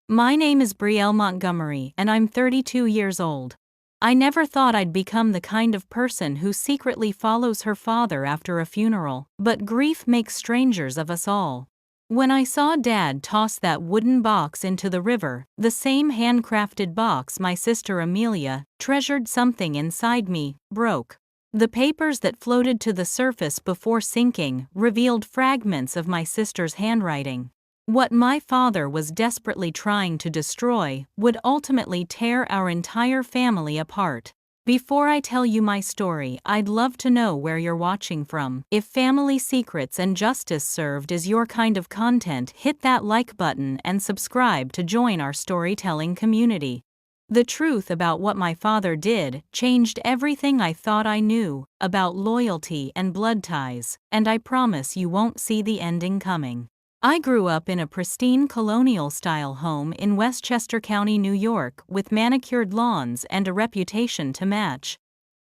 My name is Brielle Montgomery and I'm 32 years old. I never thought I'd become the kind of person who secretly follows her father after a funeral, but grief makes strangers of us all. When I saw Dad toss that wooden box into the river, the same handcrafted box my sister Amelia treasured, something inside me broke. The papers that floated to the surface before sinking revealed fragments of my sister's handwriting. What my father was desperately trying to destroy would ultimately tear our entire family apart. Before I tell you my story, I'd love to know where you're watching from. If family secrets and justice served as your kind of content, hit that like button and subscribe to join our storytelling community. The truth about what my father did changed everything I thought I knew about loyalty and blood ties, and I promise you won't see the ending coming. I grew up in a pristine colonial-style home in Westchester County, New York, with manicured lawns and a reputation to match.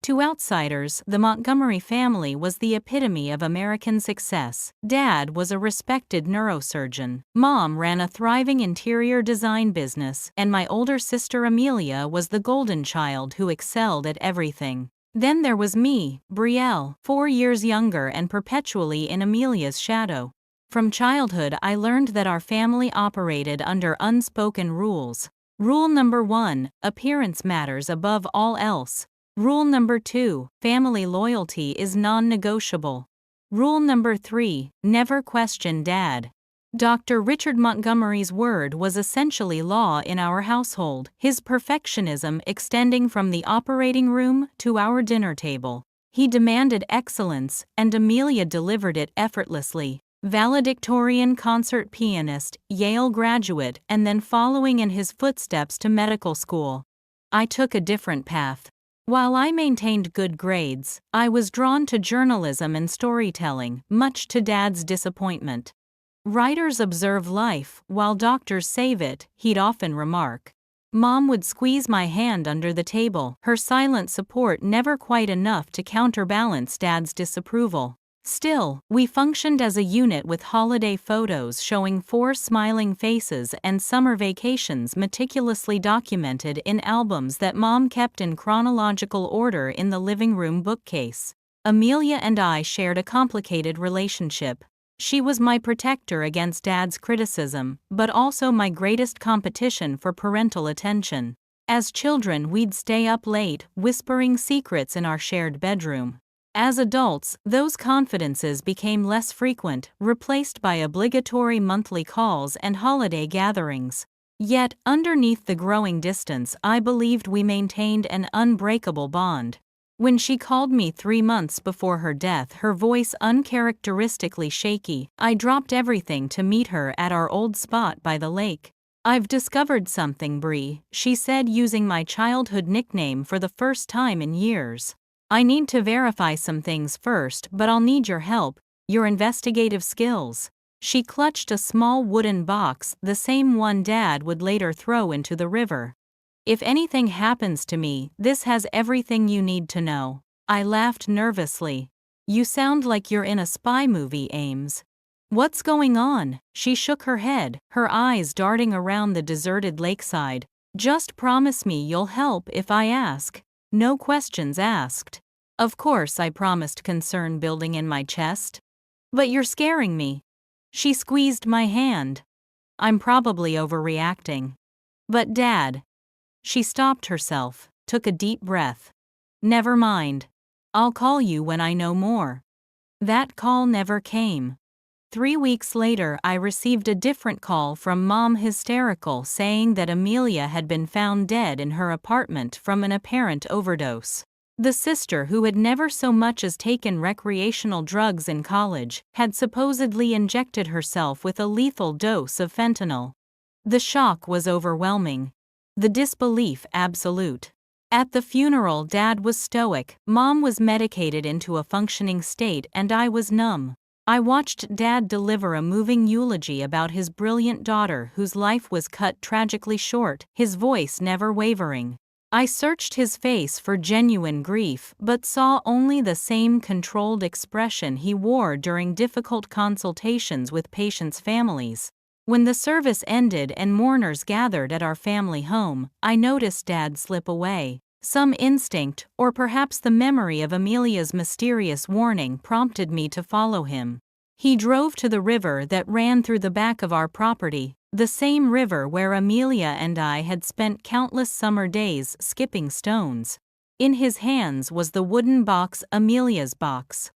To outsiders, the Montgomery family was the epitome of American success. Dad was a respected neurosurgeon. Mom ran a thriving interior design business, and my older sister Amelia was the golden child who excelled at everything. Then there was me, Brielle, 4 years younger and perpetually in Amelia's shadow. From childhood, I learned that our family operated under unspoken rules. Rule number 1, appearance matters above all else. Rule number 2, family loyalty is non-negotiable. Rule number 3, never question Dad. Dr. Richard Montgomery's word was essentially law in our household, his perfectionism extending from the operating room to our dinner table. He demanded excellence, and Amelia delivered it effortlessly. Valedictorian concert pianist, Yale graduate, and then following in his footsteps to medical school. I took a different path. While I maintained good grades, I was drawn to journalism and storytelling, much to Dad's disappointment. Writers observe life, while doctors save it, he'd often remark. Mom would squeeze my hand under the table, her silent support never quite enough to counterbalance Dad's disapproval. Still, we functioned as a unit with holiday photos showing 4 smiling faces and summer vacations meticulously documented in albums that Mom kept in chronological order in the living room bookcase. Amelia and I shared a complicated relationship. She was my protector against Dad's criticism, but also my greatest competition for parental attention. As children, we'd stay up late, whispering secrets in our shared bedroom. As adults, those confidences became less frequent, replaced by obligatory monthly calls and holiday gatherings. Yet, underneath the growing distance, I believed we maintained an unbreakable bond. When she called me 3 months before her death, her voice uncharacteristically shaky, I dropped everything to meet her at our old spot by the lake. "I've discovered something, Brie," she said, using my childhood nickname for the first time in years. "I need to verify some things first, but I'll need your help, your investigative skills." She clutched a small wooden box, the same one Dad would later throw into the river. "If anything happens to me, this has everything you need to know." I laughed nervously. "You sound like you're in a spy movie, Ames." "What's going on?" She shook her head, her eyes darting around the deserted lakeside. "Just promise me you'll help if I ask. No questions asked." Of course, I promised, concern building in my chest. "But you're scaring me." She squeezed my hand. "I'm probably overreacting." "But Dad." She stopped herself, took a deep breath. "Never mind. I'll call you when I know more." That call never came. 3 weeks later, I received a different call from Mom, hysterical, saying that Amelia had been found dead in her apartment from an apparent overdose. The sister, who had never so much as taken recreational drugs in college, had supposedly injected herself with a lethal dose of fentanyl. The shock was overwhelming. The disbelief absolute. At the funeral, Dad was stoic, Mom was medicated into a functioning state, and I was numb. I watched Dad deliver a moving eulogy about his brilliant daughter whose life was cut tragically short, his voice never wavering. I searched his face for genuine grief, but saw only the same controlled expression he wore during difficult consultations with patients' families. When the service ended and mourners gathered at our family home, I noticed Dad slip away. Some instinct, or perhaps the memory of Amelia's mysterious warning, prompted me to follow him. He drove to the river that ran through the back of our property, the same river where Amelia and I had spent countless summer days skipping stones. In his hands was the wooden box, Amelia's box.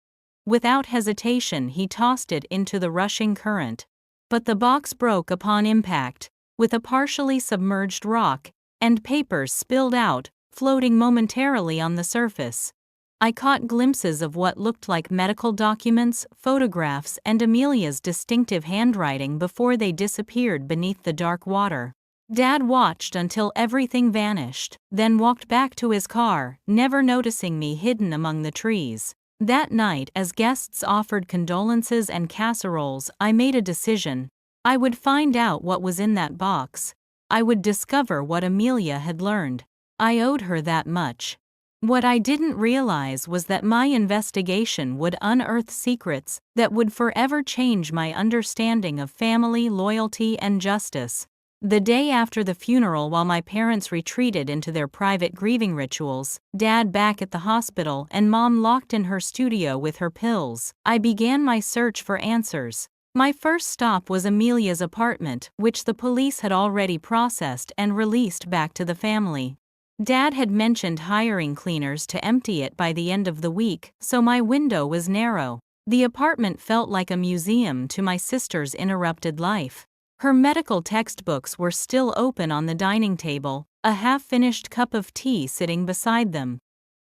Without hesitation, he tossed it into the rushing current. But the box broke upon impact, with a partially submerged rock, and papers spilled out, floating momentarily on the surface. I caught glimpses of what looked like medical documents, photographs, and Amelia's distinctive handwriting before they disappeared beneath the dark water. Dad watched until everything vanished, then walked back to his car, never noticing me hidden among the trees. That night, as guests offered condolences and casseroles, I made a decision. I would find out what was in that box. I would discover what Amelia had learned. I owed her that much. What I didn't realize was that my investigation would unearth secrets that would forever change my understanding of family, loyalty, and justice. The day after the funeral, while my parents retreated into their private grieving rituals, Dad back at the hospital and Mom locked in her studio with her pills, I began my search for answers. My first stop was Amelia's apartment, which the police had already processed and released back to the family. Dad had mentioned hiring cleaners to empty it by the end of the week, so my window was narrow. The apartment felt like a museum to my sister's interrupted life. Her medical textbooks were still open on the dining table, a half-finished cup of tea sitting beside them.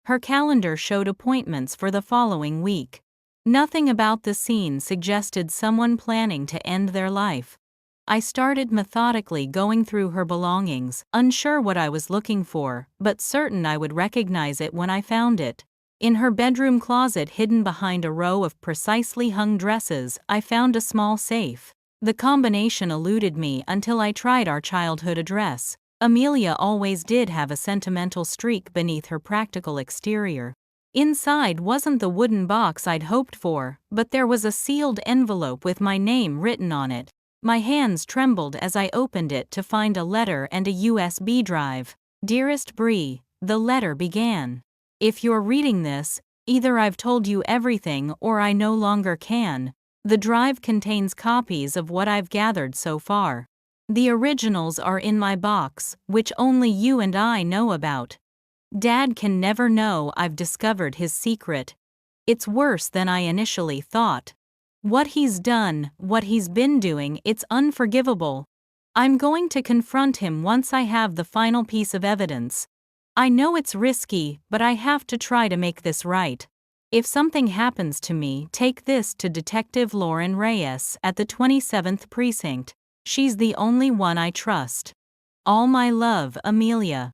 Her calendar showed appointments for the following week. Nothing about the scene suggested someone planning to end their life. I started methodically going through her belongings, unsure what I was looking for, but certain I would recognize it when I found it. In her bedroom closet, hidden behind a row of precisely hung dresses, I found a small safe. The combination eluded me until I tried our childhood address. Amelia always did have a sentimental streak beneath her practical exterior. Inside wasn't the wooden box I'd hoped for, but there was a sealed envelope with my name written on it. My hands trembled as I opened it to find a letter and a USB drive. "Dearest Bree," the letter began. "If you're reading this, either I've told you everything or I no longer can. The drive contains copies of what I've gathered so far. The originals are in my box, which only you and I know about. Dad can never know I've discovered his secret. It's worse than I initially thought. What he's done, what he's been doing, it's unforgivable. I'm going to confront him once I have the final piece of evidence. I know it's risky, but I have to try to make this right. If something happens to me, take this to Detective Lauren Reyes at the 27th Precinct. She's the only one I trust. All my love, Amelia."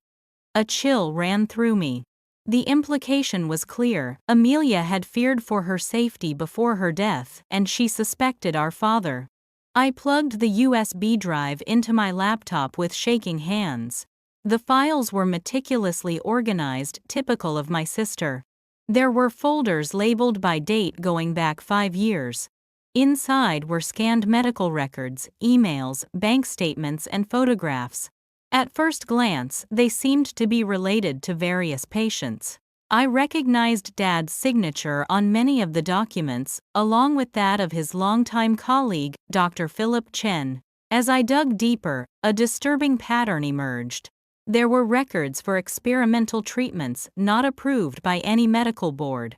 A chill ran through me. The implication was clear. Amelia had feared for her safety before her death, and she suspected our father. I plugged the USB drive into my laptop with shaking hands. The files were meticulously organized, typical of my sister. There were folders labeled by date going back 5 years. Inside were scanned medical records, emails, bank statements, and photographs. At first glance, they seemed to be related to various patients. I recognized Dad's signature on many of the documents, along with that of his longtime colleague, Dr. Philip Chen. As I dug deeper, a disturbing pattern emerged. There were records for experimental treatments not approved by any medical board,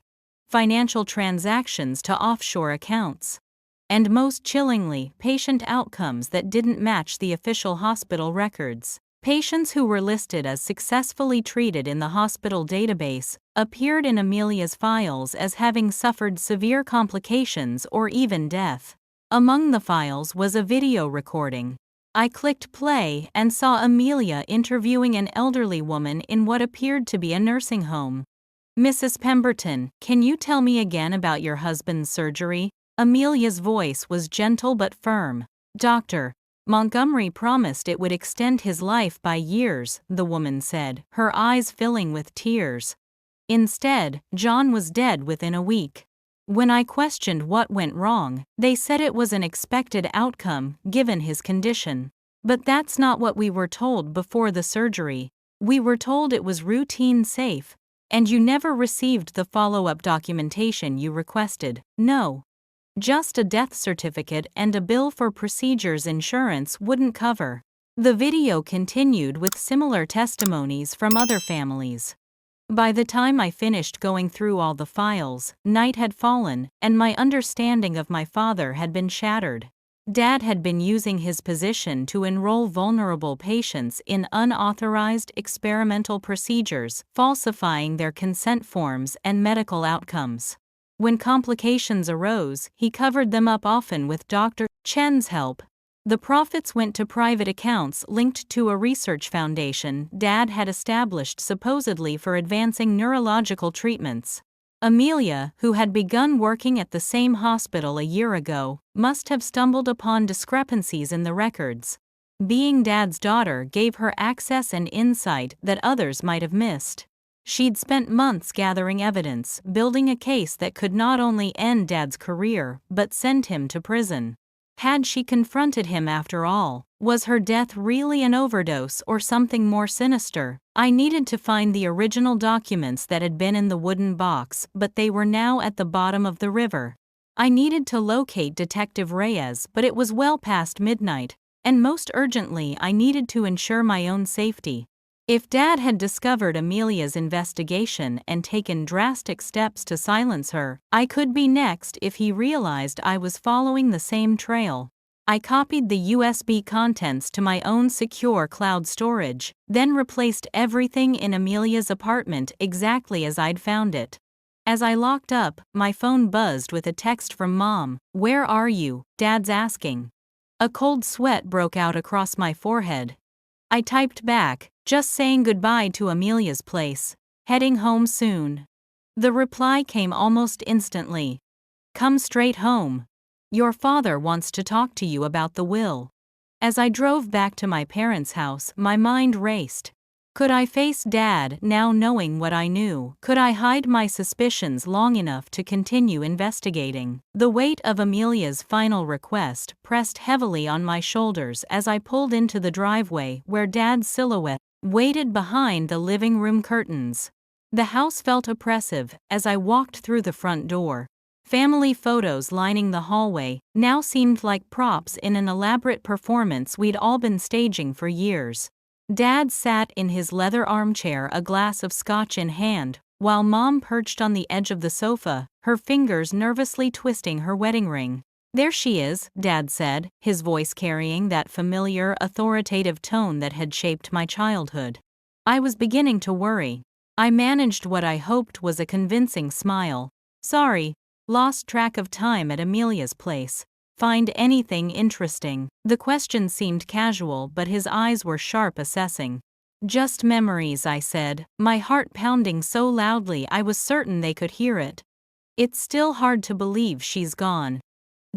financial transactions to offshore accounts, and most chillingly, patient outcomes that didn't match the official hospital records. Patients who were listed as successfully treated in the hospital database appeared in Amelia's files as having suffered severe complications or even death. Among the files was a video recording. I clicked play and saw Amelia interviewing an elderly woman in what appeared to be a nursing home. "Mrs. Pemberton, can you tell me again about your husband's surgery?" Amelia's voice was gentle but firm. "Dr. Montgomery promised it would extend his life by years," the woman said, her eyes filling with tears. "Instead, John was dead within a week. When I questioned what went wrong, they said it was an expected outcome, given his condition. But that's not what we were told before the surgery. We were told it was routine safe, and you never received the follow-up documentation you requested. No. Just a death certificate and a bill for procedures insurance wouldn't cover. The video continued with similar testimonies from other families. By the time I finished going through all the files, night had fallen, and my understanding of my father had been shattered. Dad had been using his position to enroll vulnerable patients in unauthorized experimental procedures, falsifying their consent forms and medical outcomes. When complications arose, he covered them up, often with Dr. Chen's help. The profits went to private accounts linked to a research foundation Dad had established supposedly for advancing neurological treatments. Amelia, who had begun working at the same hospital a year ago, must have stumbled upon discrepancies in the records. Being Dad's daughter gave her access and insight that others might have missed. She'd spent months gathering evidence, building a case that could not only end Dad's career, but send him to prison. Had she confronted him after all? Was her death really an overdose or something more sinister? I needed to find the original documents that had been in the wooden box, but they were now at the bottom of the river. I needed to locate Detective Reyes, but it was well past midnight, and most urgently I needed to ensure my own safety. If Dad had discovered Amelia's investigation and taken drastic steps to silence her, I could be next if he realized I was following the same trail. I copied the USB contents to my own secure cloud storage, then replaced everything in Amelia's apartment exactly as I'd found it. As I locked up, my phone buzzed with a text from Mom. "Where are you?" Dad's asking. A cold sweat broke out across my forehead. I typed back, "Just saying goodbye to Amelia's place. Heading home soon." The reply came almost instantly. "Come straight home. Your father wants to talk to you about the will." As I drove back to my parents' house, my mind raced. Could I face Dad now, knowing what I knew? Could I hide my suspicions long enough to continue investigating? The weight of Amelia's final request pressed heavily on my shoulders as I pulled into the driveway where Dad's silhouette waited behind the living room curtains. The house felt oppressive as I walked through the front door. Family photos lining the hallway now seemed like props in an elaborate performance we'd all been staging for years. Dad sat in his leather armchair, a glass of scotch in hand, while Mom perched on the edge of the sofa, her fingers nervously twisting her wedding ring. "There she is," Dad said, his voice carrying that familiar, authoritative tone that had shaped my childhood. I was beginning to worry. I managed what I hoped was a convincing smile. "Sorry, lost track of time at Amelia's place. Find anything interesting?" The question seemed casual, but his eyes were sharp, assessing. "Just memories," I said, my heart pounding so loudly I was certain they could hear it. "It's still hard to believe she's gone."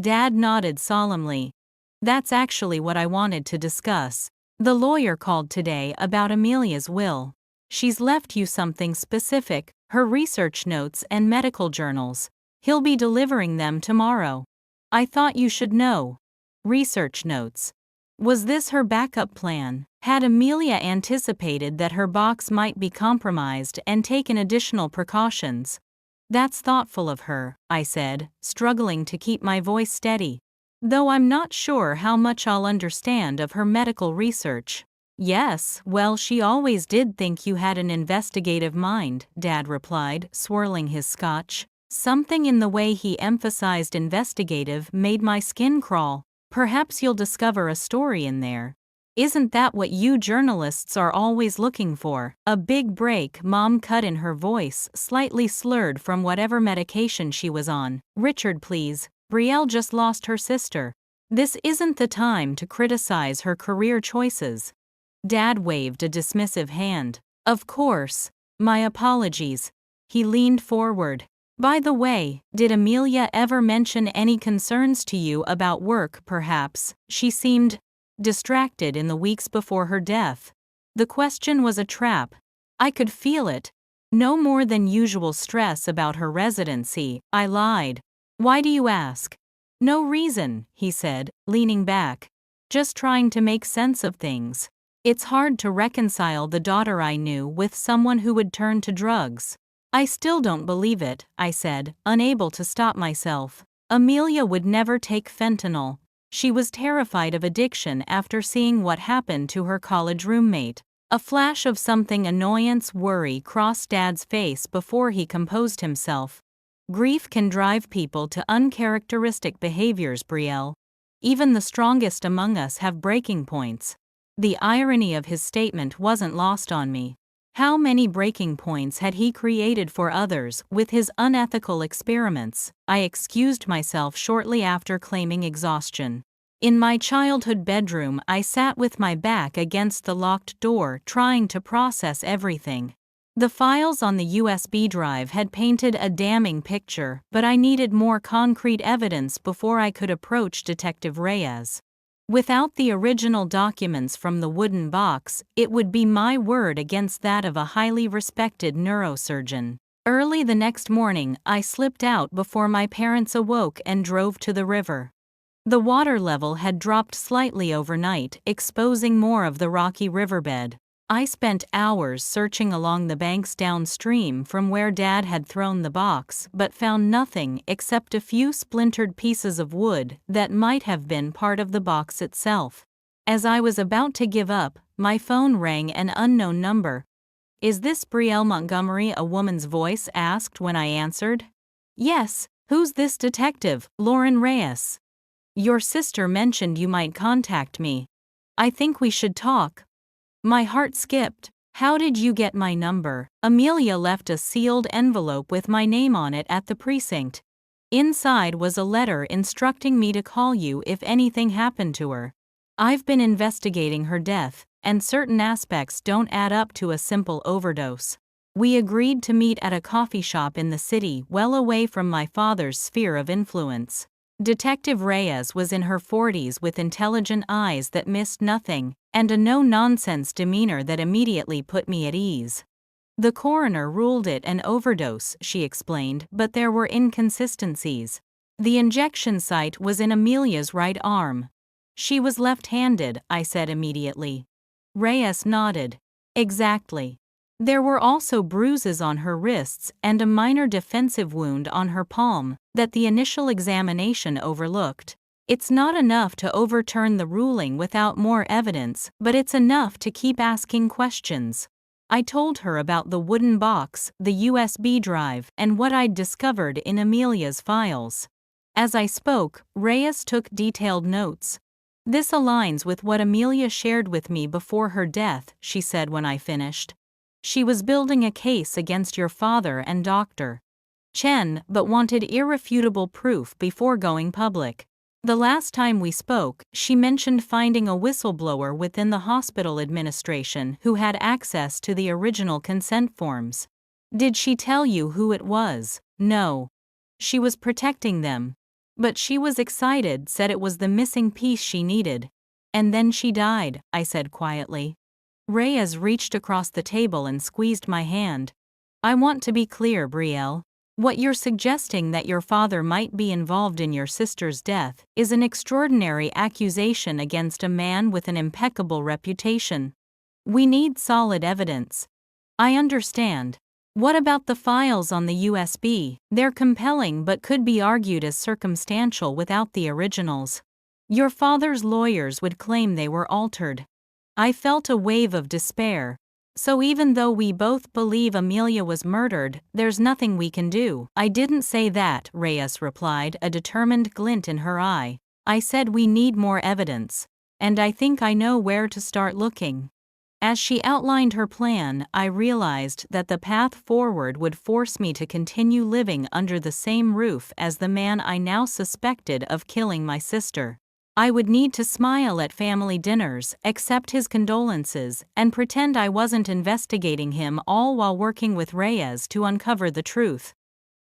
Dad nodded solemnly. "That's actually what I wanted to discuss. The lawyer called today about Amelia's will. She's left you something specific, her research notes and medical journals. He'll be delivering them tomorrow. I thought you should know." Research notes. Was this her backup plan? Had Amelia anticipated that her box might be compromised and taken additional precautions? "That's thoughtful of her," I said, struggling to keep my voice steady. "Though I'm not sure how much I'll understand of her medical research." "Yes, well, she always did think you had an investigative mind," Dad replied, swirling his scotch. Something in the way he emphasized investigative made my skin crawl. "Perhaps you'll discover a story in there. Isn't that what you journalists are always looking for?" A big break, Mom cut in, her voice slightly slurred from whatever medication she was on. "Richard, please. Brielle just lost her sister. This isn't the time to criticize her career choices." Dad waved a dismissive hand. "Of course. My apologies." He leaned forward. "By the way, did Amelia ever mention any concerns to you about work, perhaps? She seemed distracted in the weeks before her death." The question was a trap. I could feel it. No more than usual stress about her residency, I lied. Why do you ask? No reason, he said, leaning back. Just trying to make sense of things. It's hard to reconcile the daughter I knew with someone who would turn to drugs. I still don't believe it, I said, unable to stop myself. Amelia would never take fentanyl. She was terrified of addiction after seeing what happened to her college roommate. A flash of something annoyance worry crossed Dad's face before he composed himself. Grief can drive people to uncharacteristic behaviors, Brielle. Even the strongest among us have breaking points. The irony of his statement wasn't lost on me. How many breaking points had he created for others with his unethical experiments? I excused myself shortly after claiming exhaustion. In my childhood bedroom, I sat with my back against the locked door, trying to process everything. The files on the USB drive had painted a damning picture, but I needed more concrete evidence before I could approach Detective Reyes. Without the original documents from the wooden box, it would be my word against that of a highly respected neurosurgeon. Early the next morning, I slipped out before my parents awoke and drove to the river. The water level had dropped slightly overnight, exposing more of the rocky riverbed. I spent hours searching along the banks downstream from where Dad had thrown the box, but found nothing except a few splintered pieces of wood that might have been part of the box itself. As I was about to give up, my phone rang an unknown number. "Is this Brielle Montgomery?" a woman's voice asked when I answered. "Yes, who's this detective?" "Lauren Reyes. Your sister mentioned you might contact me. I think we should talk." My heart skipped. "How did you get my number?" "Amelia left a sealed envelope with my name on it at the precinct. Inside was a letter instructing me to call you if anything happened to her. I've been investigating her death, and certain aspects don't add up to a simple overdose." We agreed to meet at a coffee shop in the city, well away from my father's sphere of influence. Detective Reyes was in her 40s with intelligent eyes that missed nothing, and a no-nonsense demeanor that immediately put me at ease. "The coroner ruled it an overdose," she explained, "but there were inconsistencies. The injection site was in Amelia's right arm." "She was left-handed," I said immediately. Reyes nodded. "Exactly. There were also bruises on her wrists and a minor defensive wound on her palm that the initial examination overlooked. It's not enough to overturn the ruling without more evidence, but it's enough to keep asking questions." I told her about the wooden box, the USB drive, and what I'd discovered in Amelia's files. As I spoke, Reyes took detailed notes. "This aligns with what Amelia shared with me before her death," she said when I finished. "She was building a case against your father and Dr. Chen, but wanted irrefutable proof before going public. The last time we spoke, she mentioned finding a whistleblower within the hospital administration who had access to the original consent forms. Did she tell you who it was?" "No. She was protecting them. But she was excited, said it was the missing piece she needed. And then she died," I said quietly. Reyes reached across the table and squeezed my hand. "I want to be clear, Brielle. What you're suggesting, that your father might be involved in your sister's death, is an extraordinary accusation against a man with an impeccable reputation. We need solid evidence." "I understand. What about the files on the USB? They're compelling but could be argued as circumstantial without the originals. Your father's lawyers would claim they were altered." I felt a wave of despair. "So even though we both believe Amelia was murdered, there's nothing we can do?" "I didn't say that," Reyes replied, a determined glint in her eye. "I said we need more evidence. And I think I know where to start looking." As she outlined her plan, I realized that the path forward would force me to continue living under the same roof as the man I now suspected of killing my sister. I would need to smile at family dinners, accept his condolences, and pretend I wasn't investigating him, all while working with Reyes to uncover the truth.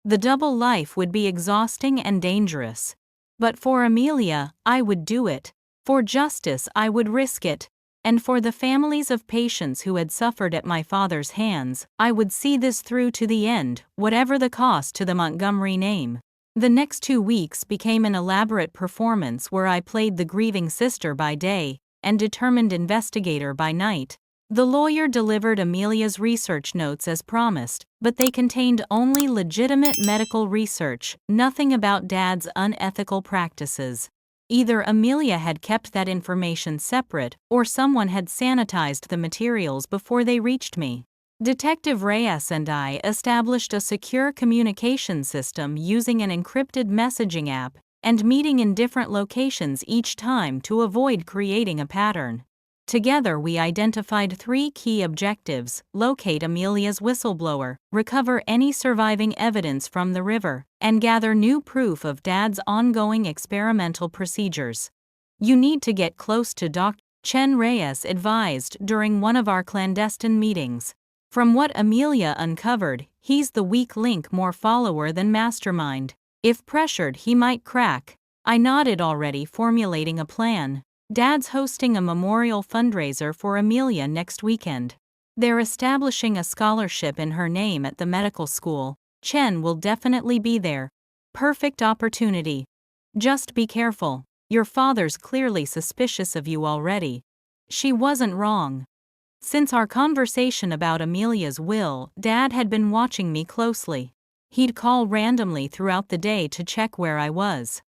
The double life would be exhausting and dangerous. But for Amelia, I would do it. For justice, I would risk it. And for the families of patients who had suffered at my father's hands, I would see this through to the end, whatever the cost to the Montgomery name. The next 2 weeks became an elaborate performance where I played the grieving sister by day and determined investigator by night. The lawyer delivered Amelia's research notes as promised, but they contained only legitimate medical research, nothing about Dad's unethical practices. Either Amelia had kept that information separate, or someone had sanitized the materials before they reached me. Detective Reyes and I established a secure communication system using an encrypted messaging app and meeting in different locations each time to avoid creating a pattern. Together we identified 3 key objectives: locate Amelia's whistleblower, recover any surviving evidence from the river, and gather new proof of Dad's ongoing experimental procedures. You need to get close to Dr. Chen, Reyes advised during one of our clandestine meetings. From what Amelia uncovered, he's the weak link, more follower than mastermind. If pressured, he might crack. I nodded, already formulating a plan. Dad's hosting a memorial fundraiser for Amelia next weekend. They're establishing a scholarship in her name at the medical school. Chen will definitely be there. Perfect opportunity. Just be careful. Your father's clearly suspicious of you already. She wasn't wrong. Since our conversation about Amelia's will, Dad had been watching me closely. He'd call randomly throughout the day to check where I was.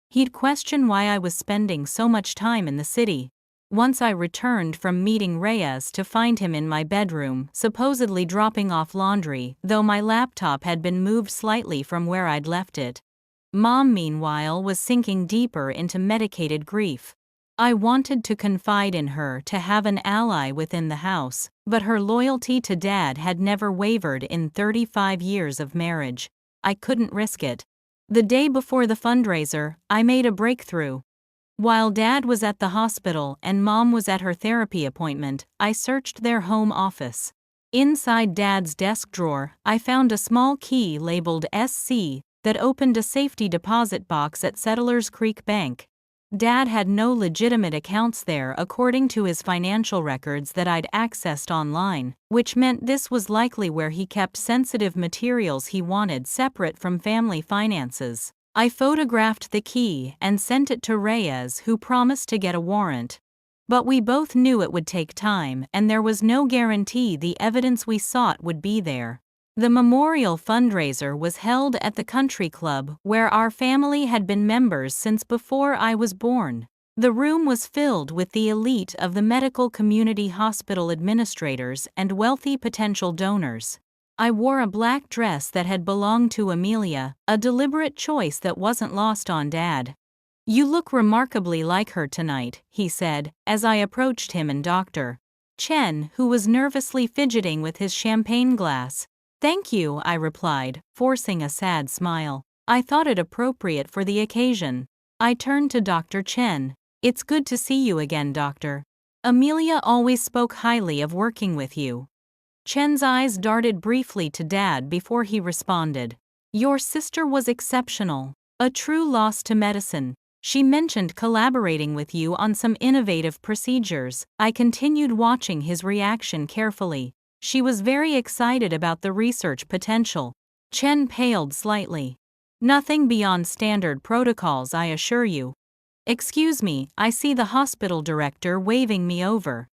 He'd question why I was spending so much time in the city. Once I returned from meeting Reyes to find him in my bedroom, supposedly dropping off laundry, though my laptop had been moved slightly from where I'd left it. Mom, meanwhile, was sinking deeper into medicated grief. I wanted to confide in her, to have an ally within the house, but her loyalty to Dad had never wavered in 35 years of marriage. I couldn't risk it. The day before the fundraiser, I made a breakthrough. While Dad was at the hospital and Mom was at her therapy appointment, I searched their home office. Inside Dad's desk drawer, I found a small key labeled SC that opened a safety deposit box at Settlers Creek Bank. Dad had no legitimate accounts there according to his financial records that I'd accessed online, which meant this was likely where he kept sensitive materials he wanted separate from family finances. I photographed the key and sent it to Reyes, who promised to get a warrant. But we both knew it would take time, and there was no guarantee the evidence we sought would be there. The memorial fundraiser was held at the country club where our family had been members since before I was born. The room was filled with the elite of the medical community, hospital administrators, and wealthy potential donors. I wore a black dress that had belonged to Amelia, a deliberate choice that wasn't lost on Dad. "You look remarkably like her tonight," he said, as I approached him and Dr. Chen, who was nervously fidgeting with his champagne glass. "Thank you," I replied, forcing a sad smile. I thought it appropriate for the occasion. I turned to Dr. Chen. "It's good to see you again, Doctor. Amelia always spoke highly of working with you." Chen's eyes darted briefly to Dad before he responded. "Your sister was exceptional. A true loss to medicine. She mentioned collaborating with you on some innovative procedures." I continued, watching his reaction carefully. "She was very excited about the research potential." Chen paled slightly. "Nothing beyond standard protocols, I assure you." "Excuse me, I see the hospital director waving me over."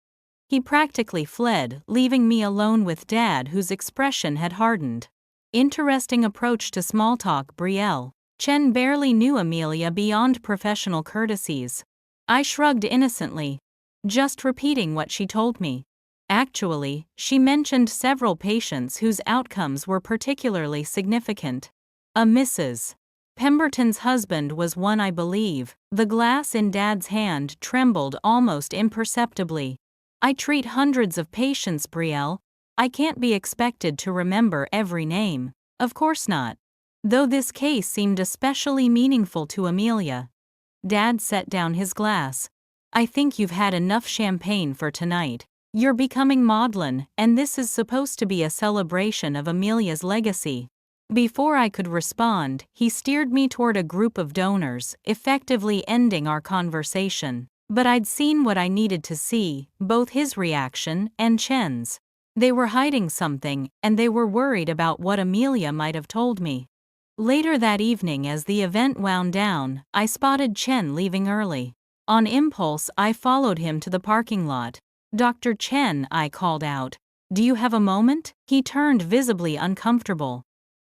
He practically fled, leaving me alone with Dad, whose expression had hardened. Interesting approach to small talk, Brielle. Chen barely knew Amelia beyond professional courtesies. I shrugged innocently. "Just repeating what she told me." Actually, she mentioned several patients whose outcomes were particularly significant. A Mrs. Pemberton's husband was one, I believe. The glass in Dad's hand trembled almost imperceptibly. "I treat hundreds of patients, Brielle. I can't be expected to remember every name." "Of course not. Though this case seemed especially meaningful to Amelia." Dad set down his glass. "I think you've had enough champagne for tonight. You're becoming maudlin, and this is supposed to be a celebration of Amelia's legacy." Before I could respond, he steered me toward a group of donors, effectively ending our conversation. But I'd seen what I needed to see, both his reaction and Chen's. They were hiding something, and they were worried about what Amelia might have told me. Later that evening, as the event wound down, I spotted Chen leaving early. On impulse, I followed him to the parking lot. "Dr. Chen," I called out. "Do you have a moment?" He turned visibly uncomfortable.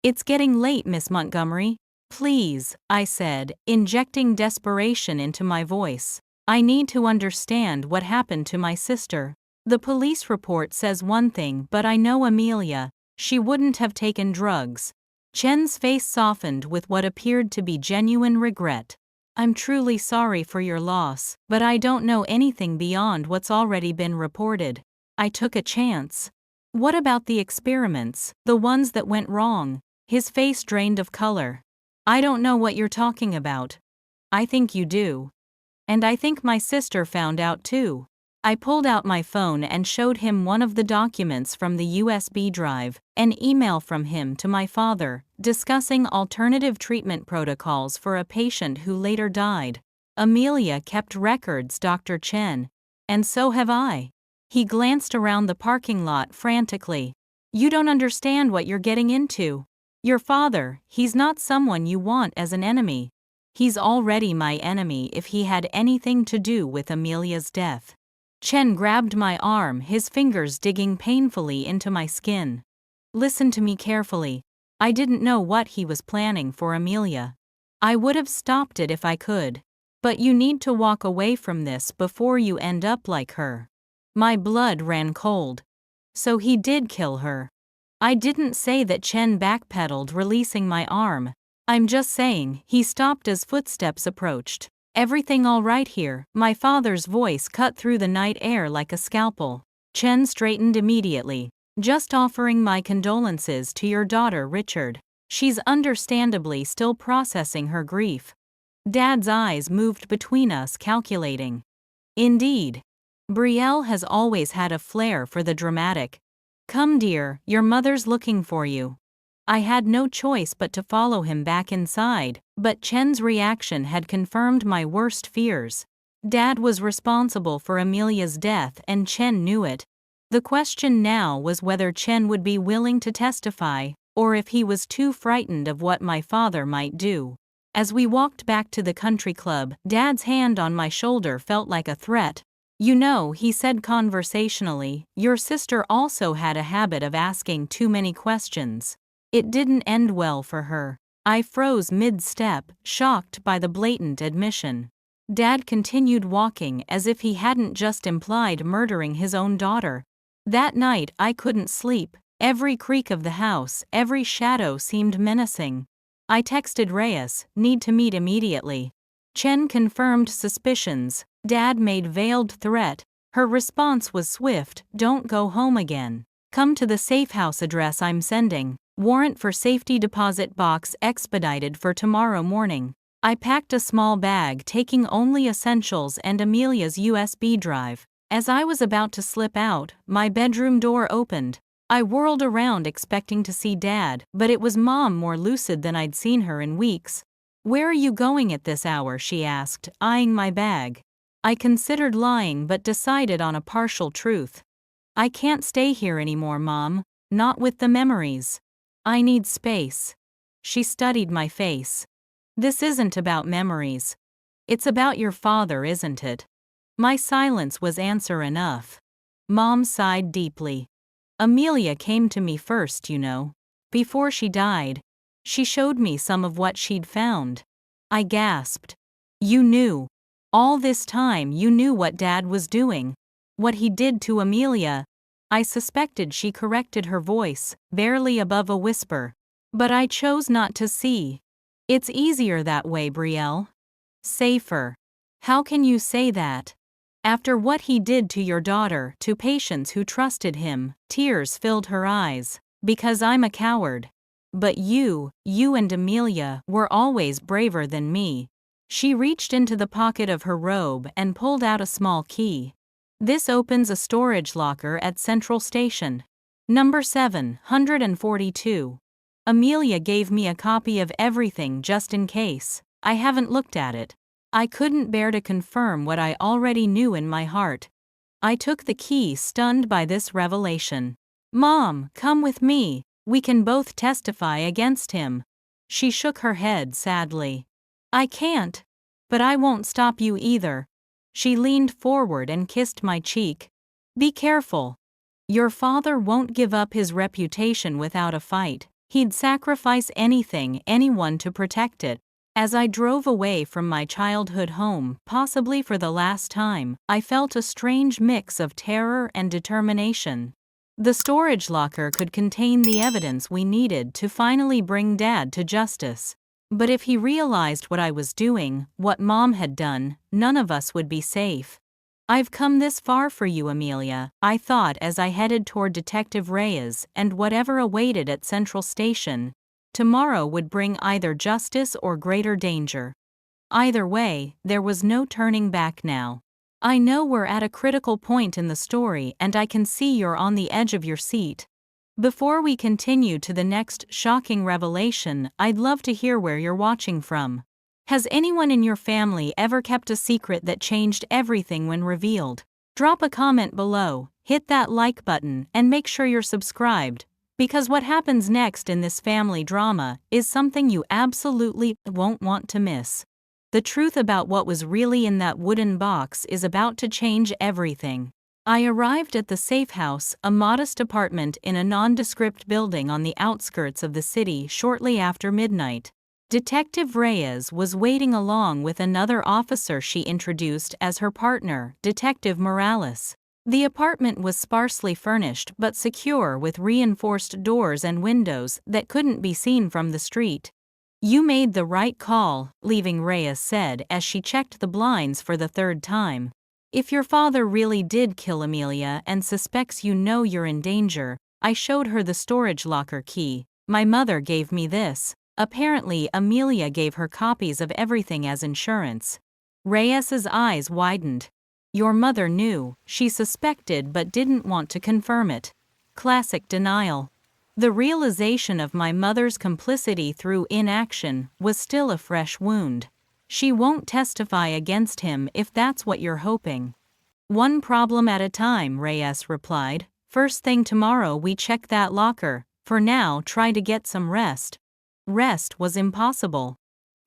"It's getting late, Miss Montgomery. Please," I said, injecting desperation into my voice. "I need to understand what happened to my sister. The police report says one thing, but I know Amelia. She wouldn't have taken drugs." Chen's face softened with what appeared to be genuine regret. "I'm truly sorry for your loss, but I don't know anything beyond what's already been reported." I took a chance. "What about the experiments, the ones that went wrong?" His face drained of color. "I don't know what you're talking about." "I think you do. And I think my sister found out too." I pulled out my phone and showed him one of the documents from the USB drive, an email from him to my father, discussing alternative treatment protocols for a patient who later died. "Amelia kept records, Dr. Chen. And so have I." He glanced around the parking lot frantically. "You don't understand what you're getting into. Your father, he's not someone you want as an enemy. He's already my enemy if he had anything to do with Amelia's death." Chen grabbed my arm, his fingers digging painfully into my skin. "Listen to me carefully. I didn't know what he was planning for Amelia. I would have stopped it if I could. But you need to walk away from this before you end up like her." My blood ran cold. So he did kill her. I didn't say that. Chen backpedaled, releasing my arm. "I'm just saying." He stopped as footsteps approached. "Everything all right here?" My father's voice cut through the night air like a scalpel. Chen straightened immediately. "Just offering my condolences to your daughter, Richard. She's understandably still processing her grief." Dad's eyes moved between us, calculating. "Indeed. Brielle has always had a flair for the dramatic. Come, dear, your mother's looking for you." I had no choice but to follow him back inside, but Chen's reaction had confirmed my worst fears. Dad was responsible for Amelia's death, and Chen knew it. The question now was whether Chen would be willing to testify, or if he was too frightened of what my father might do. As we walked back to the country club, Dad's hand on my shoulder felt like a threat. "You know," he said conversationally, "your sister also had a habit of asking too many questions. It didn't end well for her." I froze mid-step, shocked by the blatant admission. Dad continued walking as if he hadn't just implied murdering his own daughter. That night I couldn't sleep. Every creak of the house, every shadow seemed menacing. I texted Reyes, "Need to meet immediately." Chen confirmed suspicions. Dad made veiled threat. Her response was swift, "Don't go home again. Come to the safe house address I'm sending. Warrant for safety deposit box expedited for tomorrow morning." I packed a small bag, taking only essentials and Amelia's USB drive. As I was about to slip out, my bedroom door opened. I whirled around expecting to see Dad, but it was Mom, more lucid than I'd seen her in weeks. "Where are you going at this hour?" she asked, eyeing my bag. I considered lying but decided on a partial truth. "I can't stay here anymore, Mom. Not with the memories. I need space." She studied my face. "This isn't about memories. It's about your father, isn't it?" My silence was answer enough. Mom sighed deeply. "Amelia came to me first, you know. Before she died. She showed me some of what she'd found." I gasped. "You knew? All this time you knew what Dad was doing? What he did to Amelia?" I suspected. She corrected her voice, barely above a whisper. "But I chose not to see. It's easier that way, Brielle. Safer." "How can you say that? After what he did to your daughter, to patients who trusted him." Tears filled her eyes. "Because I'm a coward. But you and Amelia were always braver than me." She reached into the pocket of her robe and pulled out a small key. "This opens a storage locker at Central Station. Number 742. Amelia gave me a copy of everything just in case. I haven't looked at it. I couldn't bear to confirm what I already knew in my heart. I took the key, stunned by this revelation. "Mom, come with me. We can both testify against him." She shook her head sadly. "I can't. But I won't stop you either." She leaned forward and kissed my cheek. "Be careful. Your father won't give up his reputation without a fight. He'd sacrifice anything, anyone to protect it." As I drove away from my childhood home, possibly for the last time, I felt a strange mix of terror and determination. The storage locker could contain the evidence we needed to finally bring Dad to justice. But if he realized what I was doing, what Mom had done, none of us would be safe. "I've come this far for you, Amelia," I thought as I headed toward Detective Reyes, and whatever awaited at Central Station tomorrow would bring either justice or greater danger. Either way, there was no turning back now. I know we're at a critical point in the story, and I can see you're on the edge of your seat. Before we continue to the next shocking revelation, I'd love to hear where you're watching from. Has anyone in your family ever kept a secret that changed everything when revealed? Drop a comment below, hit that like button, and make sure you're subscribed, because what happens next in this family drama is something you absolutely won't want to miss. The truth about what was really in that wooden box is about to change everything. I arrived at the safe house, a modest apartment in a nondescript building on the outskirts of the city, shortly after midnight. Detective Reyes was waiting along with another officer she introduced as her partner, Detective Morales. The apartment was sparsely furnished but secure, with reinforced doors and windows that couldn't be seen from the street. "You made the right call," leaving Reyes said as she checked the blinds for the third time. "If your father really did kill Amelia and suspects you know you're in danger." I showed her the storage locker key. "My mother gave me this." Apparently, Amelia gave her copies of everything as insurance. Reyes's eyes widened. "Your mother knew," she suspected but didn't want to confirm it. Classic denial. The realization of my mother's complicity through inaction was still a fresh wound. "She won't testify against him if that's what you're hoping." "One problem at a time," Reyes replied. "First thing tomorrow we check that locker. For now, try to get some rest." Rest was impossible.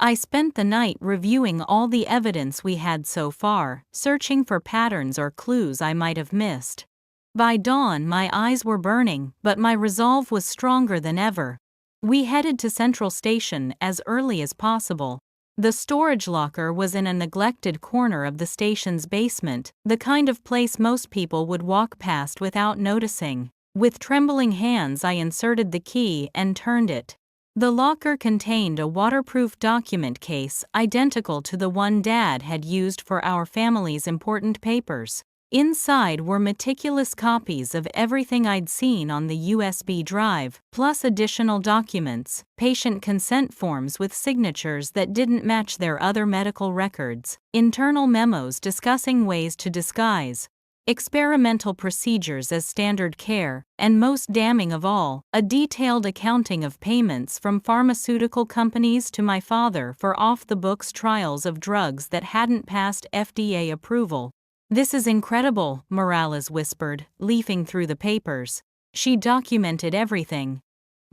I spent the night reviewing all the evidence we had so far, searching for patterns or clues I might have missed. By dawn, my eyes were burning, but my resolve was stronger than ever. We headed to Central Station as early as possible. The storage locker was in a neglected corner of the station's basement, the kind of place most people would walk past without noticing. With trembling hands, I inserted the key and turned it. The locker contained a waterproof document case identical to the one Dad had used for our family's important papers. Inside were meticulous copies of everything I'd seen on the USB drive, plus additional documents, patient consent forms with signatures that didn't match their other medical records, internal memos discussing ways to disguise experimental procedures as standard care, and most damning of all, a detailed accounting of payments from pharmaceutical companies to my father for off-the-books trials of drugs that hadn't passed FDA approval. "This is incredible," Morales whispered, leafing through the papers. She documented everything.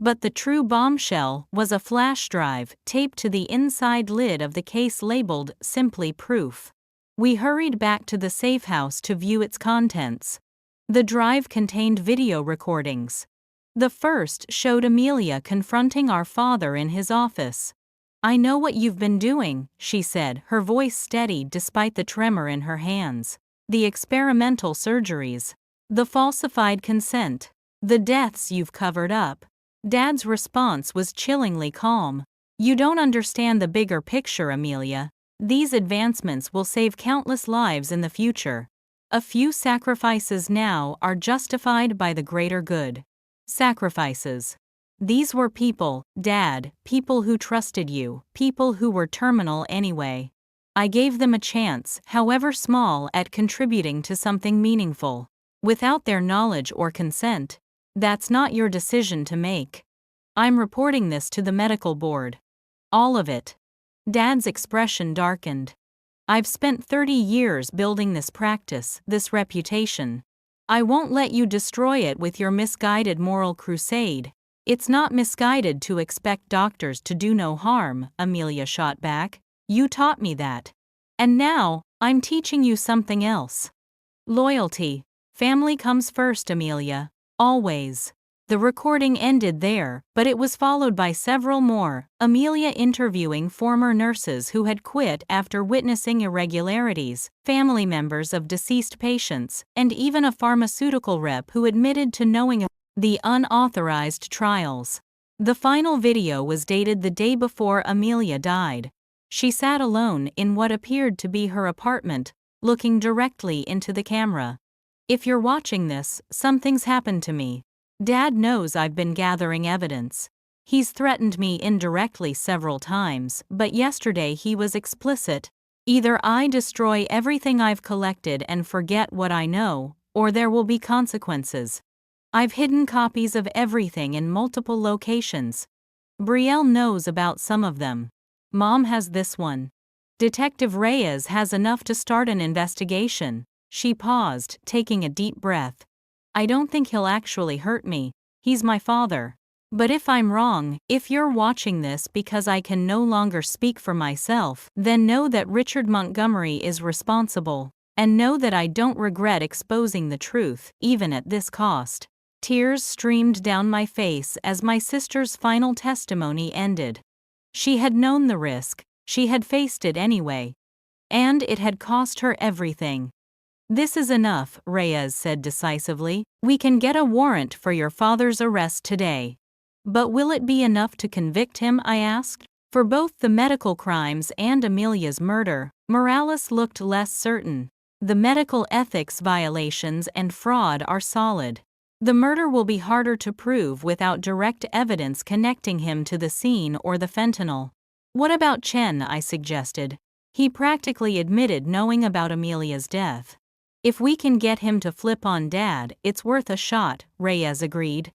But the true bombshell was a flash drive taped to the inside lid of the case labeled "Simply Proof." We hurried back to the safe house to view its contents. The drive contained video recordings. The first showed Amelia confronting our father in his office. "I know what you've been doing," she said, her voice steady despite the tremor in her hands. "The experimental surgeries. The falsified consent. The deaths you've covered up." Dad's response was chillingly calm. "You don't understand the bigger picture, Amelia. These advancements will save countless lives in the future. A few sacrifices now are justified by the greater good." Sacrifices. These were people, Dad, people who trusted you, people who were terminal anyway. I gave them a chance, however small, at contributing to something meaningful. Without their knowledge or consent. That's not your decision to make. I'm reporting this to the medical board. All of it. Dad's expression darkened. I've spent 30 years building this practice, this reputation. I won't let you destroy it with your misguided moral crusade. It's not misguided to expect doctors to do no harm, Amelia shot back. You taught me that. And now, I'm teaching you something else. Loyalty. Family comes first, Amelia. Always. The recording ended there, but it was followed by several more, Amelia interviewing former nurses who had quit after witnessing irregularities, family members of deceased patients, and even a pharmaceutical rep who admitted to knowing the unauthorized trials. The final video was dated the day before Amelia died. She sat alone in what appeared to be her apartment, looking directly into the camera. If you're watching this, something's happened to me. Dad knows I've been gathering evidence. He's threatened me indirectly several times, but yesterday he was explicit. Either I destroy everything I've collected and forget what I know, or there will be consequences. I've hidden copies of everything in multiple locations. Brielle knows about some of them. Mom has this one. Detective Reyes has enough to start an investigation. She paused, taking a deep breath. I don't think he'll actually hurt me. He's my father. But if I'm wrong, if you're watching this because I can no longer speak for myself, then know that Richard Montgomery is responsible, and know that I don't regret exposing the truth, even at this cost. Tears streamed down my face as my sister's final testimony ended. She had known the risk, she had faced it anyway. And it had cost her everything. This is enough, Reyes said decisively. We can get a warrant for your father's arrest today. But will it be enough to convict him, I asked? For both the medical crimes and Amelia's murder, Morales looked less certain. The medical ethics violations and fraud are solid. The murder will be harder to prove without direct evidence connecting him to the scene or the fentanyl. What about Chen, I suggested. He practically admitted knowing about Amelia's death. If we can get him to flip on Dad, it's worth a shot, Reyes agreed.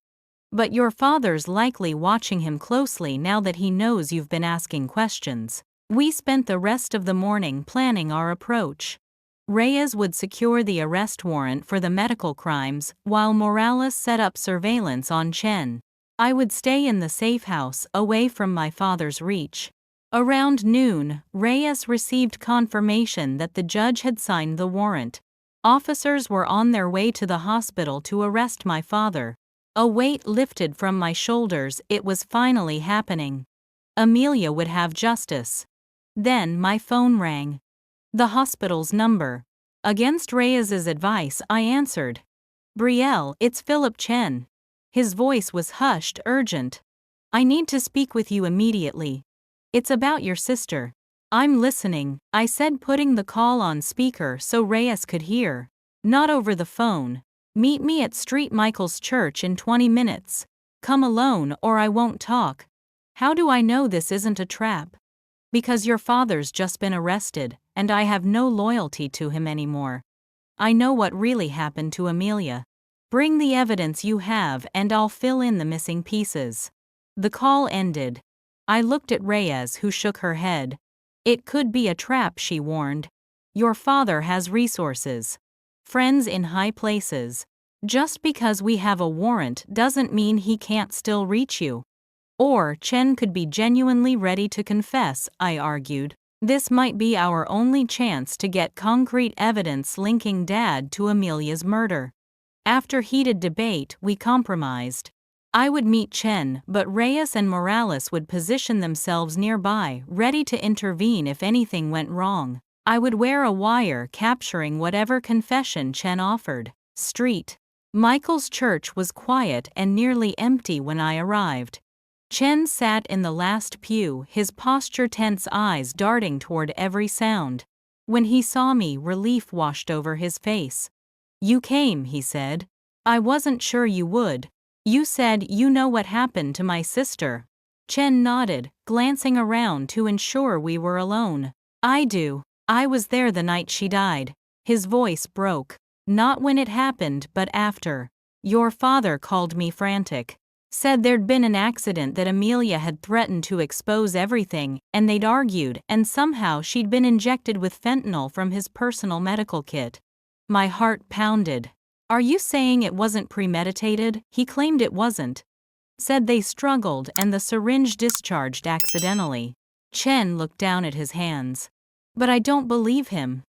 But your father's likely watching him closely now that he knows you've been asking questions. We spent the rest of the morning planning our approach. Reyes would secure the arrest warrant for the medical crimes, while Morales set up surveillance on Chen. I would stay in the safe house, away from my father's reach. Around noon, Reyes received confirmation that the judge had signed the warrant. Officers were on their way to the hospital to arrest my father. A weight lifted from my shoulders, it was finally happening. Amelia would have justice. Then my phone rang. The hospital's number. Against Reyes's advice, I answered. Brielle, it's Philip Chen. His voice was hushed, urgent. I need to speak with you immediately. It's about your sister. I'm listening, I said, putting the call on speaker so Reyes could hear. Not over the phone. Meet me at St. Michael's Church in 20 minutes. Come alone or I won't talk. How do I know this isn't a trap? Because your father's just been arrested, and I have no loyalty to him anymore. I know what really happened to Amelia. Bring the evidence you have and I'll fill in the missing pieces. The call ended. I looked at Reyes, who shook her head. It could be a trap, she warned. Your father has resources. Friends in high places. Just because we have a warrant doesn't mean he can't still reach you. Or Chen could be genuinely ready to confess, I argued. This might be our only chance to get concrete evidence linking Dad to Amelia's murder. After heated debate, we compromised. I would meet Chen, but Reyes and Morales would position themselves nearby, ready to intervene if anything went wrong. I would wear a wire capturing whatever confession Chen offered. St. Michael's Church was quiet and nearly empty when I arrived. Chen sat in the last pew, his posture tense, eyes darting toward every sound. When he saw me, relief washed over his face. You came, he said. I wasn't sure you would. You said you know what happened to my sister. Chen nodded, glancing around to ensure we were alone. I do. I was there the night she died. His voice broke. Not when it happened, but after. Your father called me frantic. Said there'd been an accident that Amelia had threatened to expose everything, and they'd argued, and somehow she'd been injected with fentanyl from his personal medical kit. My heart pounded. Are you saying it wasn't premeditated? He claimed it wasn't. Said they struggled and the syringe discharged accidentally. Chen looked down at his hands. But I don't believe him.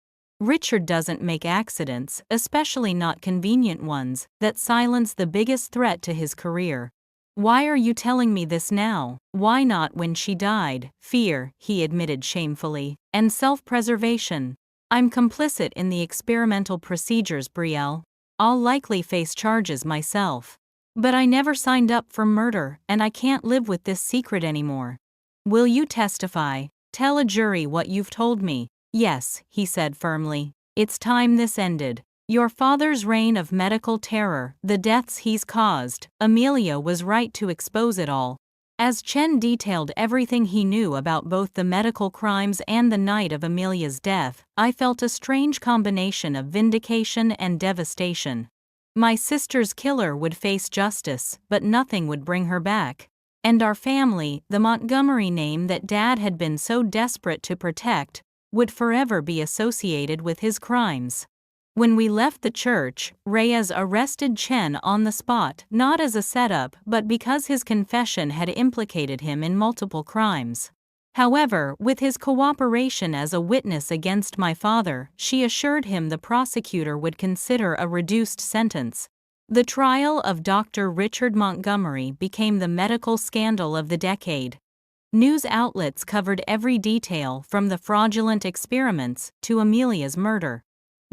Richard doesn't make accidents, especially not convenient ones, that silence the biggest threat to his career. Why are you telling me this now? Why not when she died? Fear, he admitted shamefully, and self-preservation. I'm complicit in the experimental procedures, Brielle. I'll likely face charges myself. But I never signed up for murder, and I can't live with this secret anymore. Will you testify? Tell a jury what you've told me. Yes, he said firmly. It's time this ended. Your father's reign of medical terror, the deaths he's caused, Amelia was right to expose it all. As Chen detailed everything he knew about both the medical crimes and the night of Amelia's death, I felt a strange combination of vindication and devastation. My sister's killer would face justice, but nothing would bring her back. And our family, the Montgomery name that Dad had been so desperate to protect, would forever be associated with his crimes. When we left the church, Reyes arrested Chen on the spot, not as a setup but because his confession had implicated him in multiple crimes. However, with his cooperation as a witness against my father, she assured him the prosecutor would consider a reduced sentence. The trial of Dr. Richard Montgomery became the medical scandal of the decade. News outlets covered every detail from the fraudulent experiments to Amelia's murder.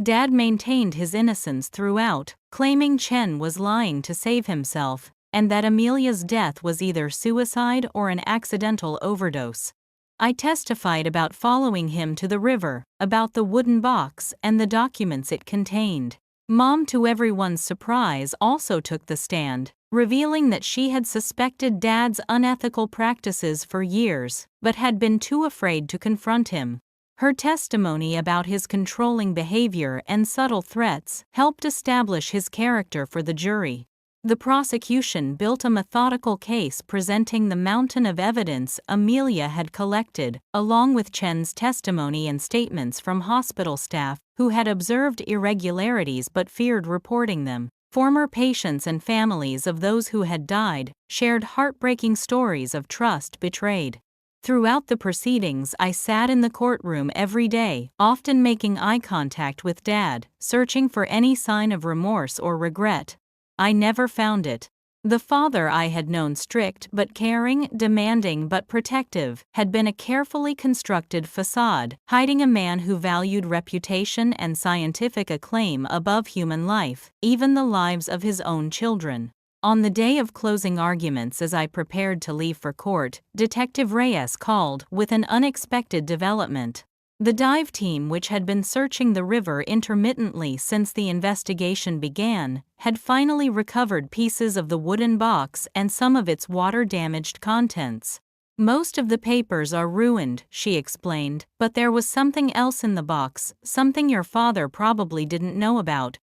Dad maintained his innocence throughout, claiming Chen was lying to save himself, and that Amelia's death was either suicide or an accidental overdose. I testified about following him to the river, about the wooden box and the documents it contained. Mom, to everyone's surprise, also took the stand, revealing that she had suspected Dad's unethical practices for years, but had been too afraid to confront him. Her testimony about his controlling behavior and subtle threats helped establish his character for the jury. The prosecution built a methodical case presenting the mountain of evidence Amelia had collected, along with Chen's testimony and statements from hospital staff who had observed irregularities but feared reporting them. Former patients and families of those who had died shared heartbreaking stories of trust betrayed. Throughout the proceedings, I sat in the courtroom every day, often making eye contact with Dad, searching for any sign of remorse or regret. I never found it. The father I had known, strict but caring, demanding but protective, had been a carefully constructed facade, hiding a man who valued reputation and scientific acclaim above human life, even the lives of his own children. On the day of closing arguments, as I prepared to leave for court, Detective Reyes called with an unexpected development. The dive team, which had been searching the river intermittently since the investigation began, had finally recovered pieces of the wooden box and some of its water-damaged contents. Most of the papers are ruined, she explained, but there was something else in the box, something your father probably didn't know about.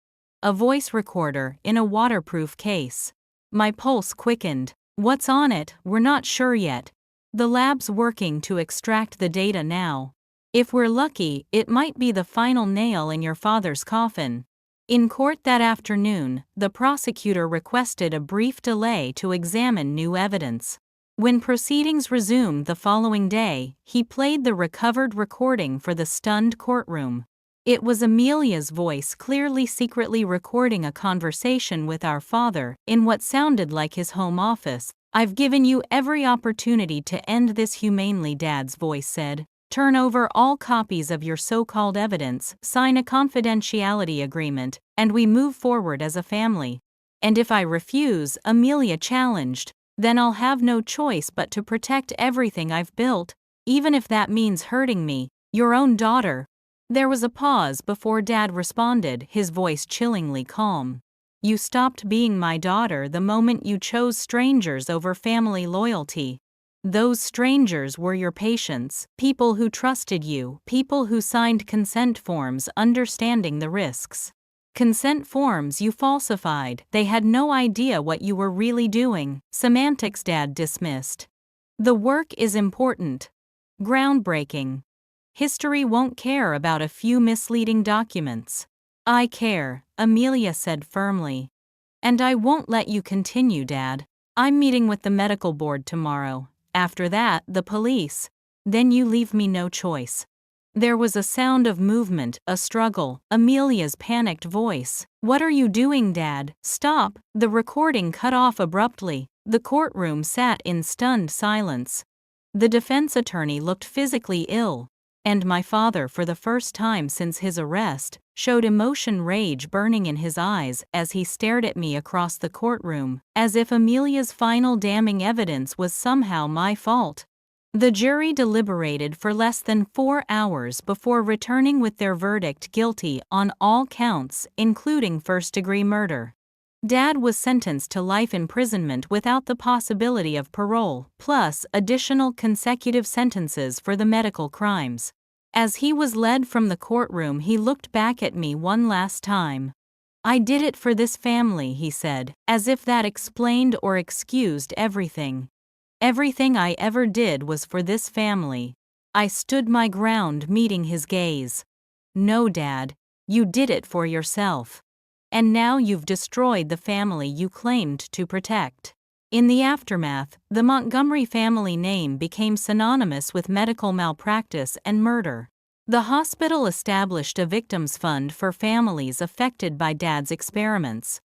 A voice recorder in a waterproof case. My pulse quickened. What's on it? We're not sure yet. The lab's working to extract the data now. If we're lucky, it might be the final nail in your father's coffin. In court that afternoon, the prosecutor requested a brief delay to examine new evidence. When proceedings resumed the following day, he played the recovered recording for the stunned courtroom. It was Amelia's voice, clearly secretly recording a conversation with our father in what sounded like his home office. I've given you every opportunity to end this humanely, Dad's voice said. Turn over all copies of your so-called evidence, sign a confidentiality agreement, and we move forward as a family. And if I refuse, Amelia challenged, then I'll have no choice but to protect everything I've built, even if that means hurting me, your own daughter. There was a pause before Dad responded, his voice chillingly calm. You stopped being my daughter the moment you chose strangers over family loyalty. Those strangers were your patients, people who trusted you, people who signed consent forms understanding the risks. Consent forms you falsified. They had no idea what you were really doing. Semantics, Dad dismissed. The work is important. Groundbreaking. History won't care about a few misleading documents. I care, Amelia said firmly. And I won't let you continue, Dad. I'm meeting with the medical board tomorrow. After that, the police. Then you leave me no choice. There was a sound of movement, a struggle, Amelia's panicked voice. What are you doing, Dad? Stop! The recording cut off abruptly. The courtroom sat in stunned silence. The defense attorney looked physically ill, and my father, for the first time since his arrest, showed emotion, rage burning in his eyes as he stared at me across the courtroom, as if Amelia's final damning evidence was somehow my fault. The jury deliberated for less than 4 hours before returning with their verdict guilty on all counts, including first-degree murder. Dad was sentenced to life imprisonment without the possibility of parole, plus additional consecutive sentences for the medical crimes. As he was led from the courtroom, he looked back at me one last time. I did it for this family, he said, as if that explained or excused everything. Everything I ever did was for this family. I stood my ground, meeting his gaze. No, Dad, you did it for yourself. And now you've destroyed the family you claimed to protect. In the aftermath, the Montgomery family name became synonymous with medical malpractice and murder. The hospital established a victims fund for families affected by Dad's experiments.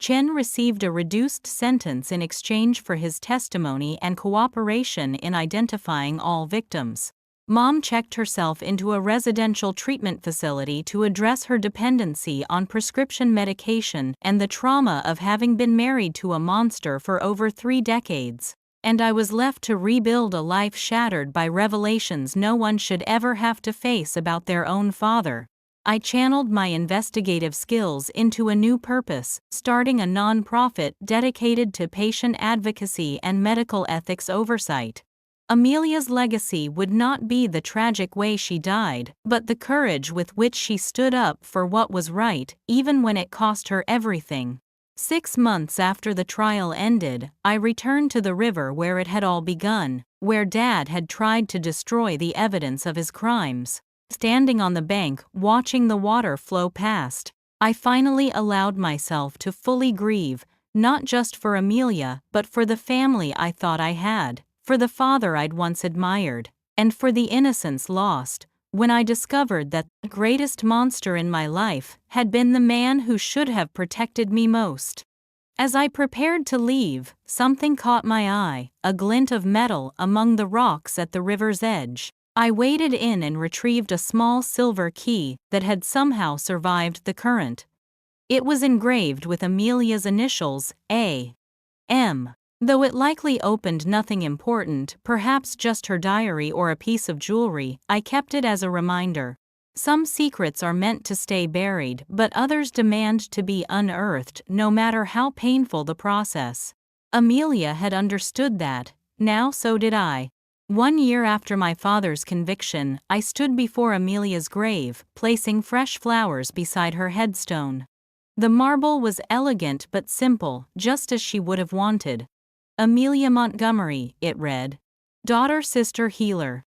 Chen received a reduced sentence in exchange for his testimony and cooperation in identifying all victims. Mom checked herself into a residential treatment facility to address her dependency on prescription medication and the trauma of having been married to a monster for over 3 decades. And I was left to rebuild a life shattered by revelations no one should ever have to face about their own father. I channeled my investigative skills into a new purpose, starting a nonprofit dedicated to patient advocacy and medical ethics oversight. Amelia's legacy would not be the tragic way she died, but the courage with which she stood up for what was right, even when it cost her everything. 6 months after the trial ended, I returned to the river where it had all begun, where Dad had tried to destroy the evidence of his crimes. Standing on the bank, watching the water flow past, I finally allowed myself to fully grieve, not just for Amelia, but for the family I thought I had, for the father I'd once admired, and for the innocence lost, when I discovered that the greatest monster in my life had been the man who should have protected me most. As I prepared to leave, something caught my eye, a glint of metal among the rocks at the river's edge. I waded in and retrieved a small silver key that had somehow survived the current. It was engraved with Amelia's initials, A.M. Though it likely opened nothing important, perhaps just her diary or a piece of jewelry, I kept it as a reminder. Some secrets are meant to stay buried, but others demand to be unearthed, no matter how painful the process. Amelia had understood that. Now so did I. 1 year after my father's conviction, I stood before Amelia's grave, placing fresh flowers beside her headstone. The marble was elegant but simple, just as she would have wanted. Amelia Montgomery, it read. Daughter, sister, healer.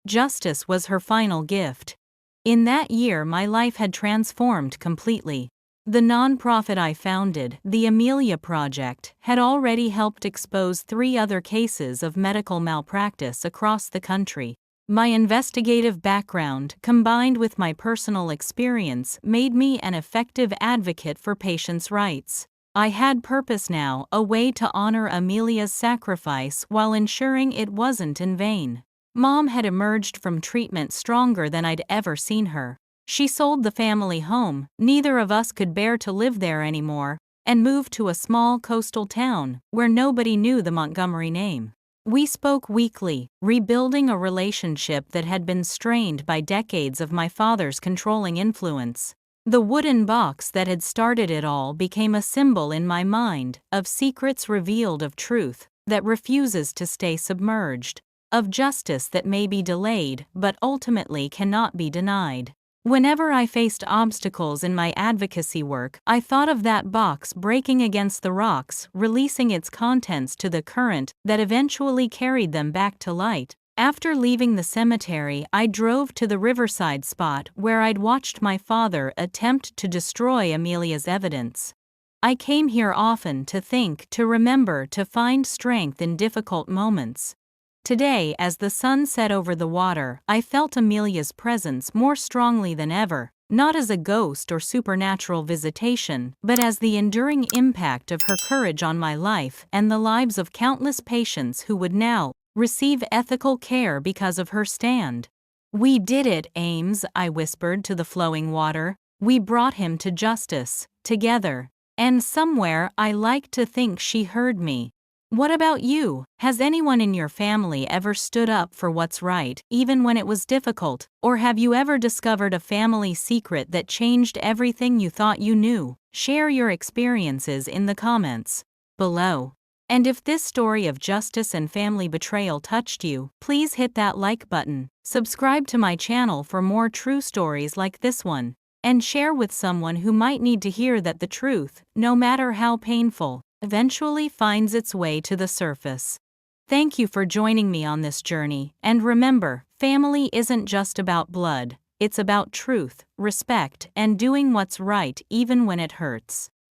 Justice was her final gift. In that year, my life had transformed completely. The nonprofit I founded, the Amelia Project, had already helped expose 3 other cases of medical malpractice across the country. My investigative background, combined with my personal experience, made me an effective advocate for patients' rights. I had purpose now, a way to honor Amelia's sacrifice while ensuring it wasn't in vain. Mom had emerged from treatment stronger than I'd ever seen her. She sold the family home, neither of us could bear to live there anymore, and moved to a small coastal town where nobody knew the Montgomery name. We spoke weekly, rebuilding a relationship that had been strained by decades of my father's controlling influence. The wooden box that had started it all became a symbol in my mind of secrets revealed, of truth that refuses to stay submerged, of justice that may be delayed but ultimately cannot be denied. Whenever I faced obstacles in my advocacy work, I thought of that box breaking against the rocks, releasing its contents to the current that eventually carried them back to light. After leaving the cemetery, I drove to the riverside spot where I'd watched my father attempt to destroy Amelia's evidence. I came here often to think, to remember, to find strength in difficult moments. Today, as the sun set over the water, I felt Amelia's presence more strongly than ever, not as a ghost or supernatural visitation, but as the enduring impact of her courage on my life and the lives of countless patients who would now receive ethical care because of her stand. "We did it, Ames," I whispered to the flowing water. "We brought him to justice, together." And somewhere, I like to think she heard me. What about you? Has anyone in your family ever stood up for what's right, even when it was difficult? Or have you ever discovered a family secret that changed everything you thought you knew? Share your experiences in the comments below. And if this story of justice and family betrayal touched you, please hit that like button, subscribe to my channel for more true stories like this one, and share with someone who might need to hear that the truth, no matter how painful, eventually finds its way to the surface. Thank you for joining me on this journey, and remember, family isn't just about blood, it's about truth, respect, and doing what's right even when it hurts.